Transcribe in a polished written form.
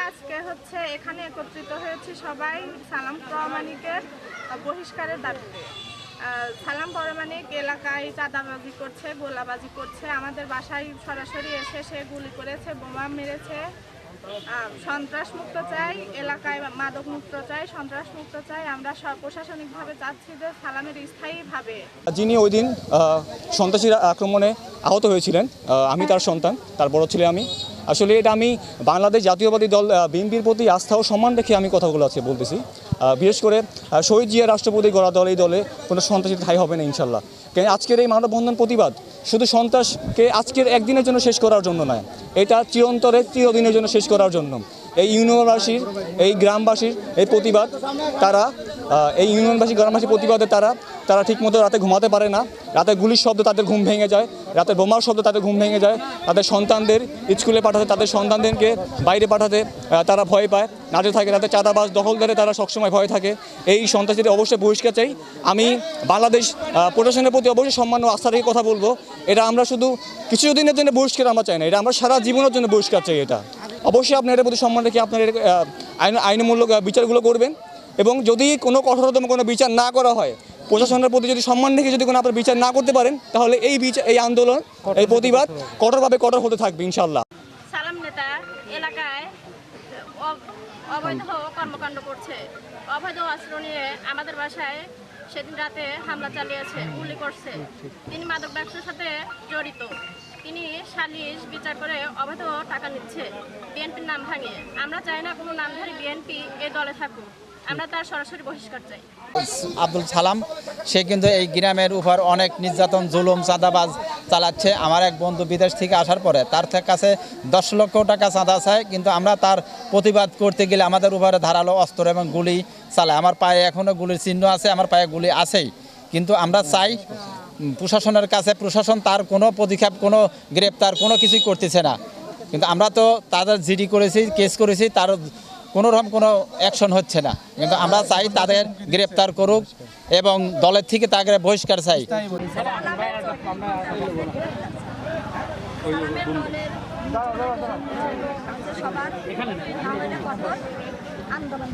আজকে হচ্ছে এখানে একত্রিত হয়েছে সবাই সালাম প্রামাণিকের বহিষ্কারের দাবিতে। সালাম প্রামাণিক এলাকায় চাঁদাবাজি করছে, গোলাবাজি করছে, আমাদের বাসায় সরাসরি এসে সে গুলি করেছে, বোমা মেরেছে। সন্ত্রাস মুক্ত চাই, এলাকায় মাদক মুক্ত চাই, সন্ত্রাস মুক্ত চাই। আমরা প্রশাসনিকভাবে চাচ্ছি যে সালামের স্থায়ীভাবে। যিনি ওই দিন সন্ত্রাসী আক্রমণে আহত হয়েছিলেন, আমি তার সন্তান, তার বড় ছেলে আমি। আসলে এটা আমি বাংলাদেশ জাতীয়বাদী দল বিএনপির প্রতি আস্থা ও সম্মান রেখে আমি কথাগুলো আজকে বলতেছি। বিশেষ করে শহীদ জিয়া রাষ্ট্রপতি গড়া দল, এই দলে কোনো সন্ত্রাসী ঠাঁই হবে না ইনশাল্লাহ। কেন আজকের এই মানববন্ধন প্রতিবাদ শুধু সন্ত্রাসকে আজকের একদিনের জন্য শেষ করার জন্য নয়, এটা চিরদিনের জন্য শেষ করার জন্য। এই ইউনিয়নবাসীর, এই গ্রামবাসীর এই প্রতিবাদ, তারা এই ইউনিয়নবাসী গ্রামবাসীর প্রতিবাদে তারা ঠিকমতো রাতে ঘুমাতে পারে না। রাতে গুলির শব্দ তাদের ঘুম ভেঙে যায়, রাতে বোমার শব্দ তাদের ঘুম ভেঙে যায়। তাদের সন্তানদের স্কুলে পাঠাতে, তাদের সন্তানদেরকে বাইরে পাঠাতে তারা ভয় পায়, নাচে থাকে। রাতে চাঁদাবাজ দখলদারে তারা সবসময় ভয় থাকে। এই সন্ত্রাসীদের অবশ্যই বহিষ্কার চাই। আমি বাংলাদেশ প্রশাসনের প্রতি অবশ্যই সম্মান ও আস্থা রেখে কথা বলবো। এটা আমরা শুধু কিছুদিনের জন্য বহিষ্কার আমরা চাই না, এটা আমরা সারা জীবনের জন্য বহিষ্কার চাই। এটা অবশ্যই আপনার এর প্রতি সম্মান রেখে আপনার আইনমূলক বিচারগুলো করবেন। এবং যদি কোনো কঠোরতম কোনো বিচার না করা হয়, প্রশাসনের প্রতি যদি সম্মান রেখে যদি কোনো আপনার বিচার না করতে পারেন, তাহলে এই আন্দোলন, এই প্রতিবাদ কঠোর হতে থাকবে ইনশাল্লাহ। সালাম নেতা এলাকায় অবৈধ কর্মকাণ্ড করছে, অবৈধ অস্ত্র নিয়ে আমাদের বাসায় সেদিন রাতে হামলা চালিয়েছে, গুলি করছে। তিনি মাদক ব্যবসার সাথে জড়িত। তিনি সালিশ বিচার করে অবৈধ টাকা নিচ্ছে, বিএনপির নাম ভাঙিয়ে। আমরা চাই না কোনো নামধারী বিএনপি এই দলে থাকুক, আমরা তার সরাসরি বহিষ্কার চাই। আব্দুল সালাম সে কিন্তু এই গ্রামের উপর অনেক নির্যাতন, জুলুম, চাঁদাবাজ চালাচ্ছে। আমার এক বন্ধু বিদেশ থেকে আসার পরে তার কাছে 10 লক্ষ টাকা চাঁদা চায়, কিন্তু আমরা তার প্রতিবাদ করতে গেলে আমাদের উপরে ধারালো অস্ত্র এবং গুলি চালায়। আমার পায়ে এখনও গুলির চিহ্ন আছে, আমার পায়ে গুলি আছেই। কিন্তু আমরা চাই প্রশাসনের কাছে, প্রশাসন তার কোনো পদক্ষেপ, কোনো গ্রেপ্তার, কোনো কিছুই করতেছে না। কিন্তু আমরা তো তাদের জিডি করেছি, কেস করেছি, তার কোনো রকম কোনো অ্যাকশন হচ্ছে না। কিন্তু আমরা চাই তাদের গ্রেপ্তার করুক এবং দলের থেকে তাদের বহিষ্কার চাই। আন্দোলন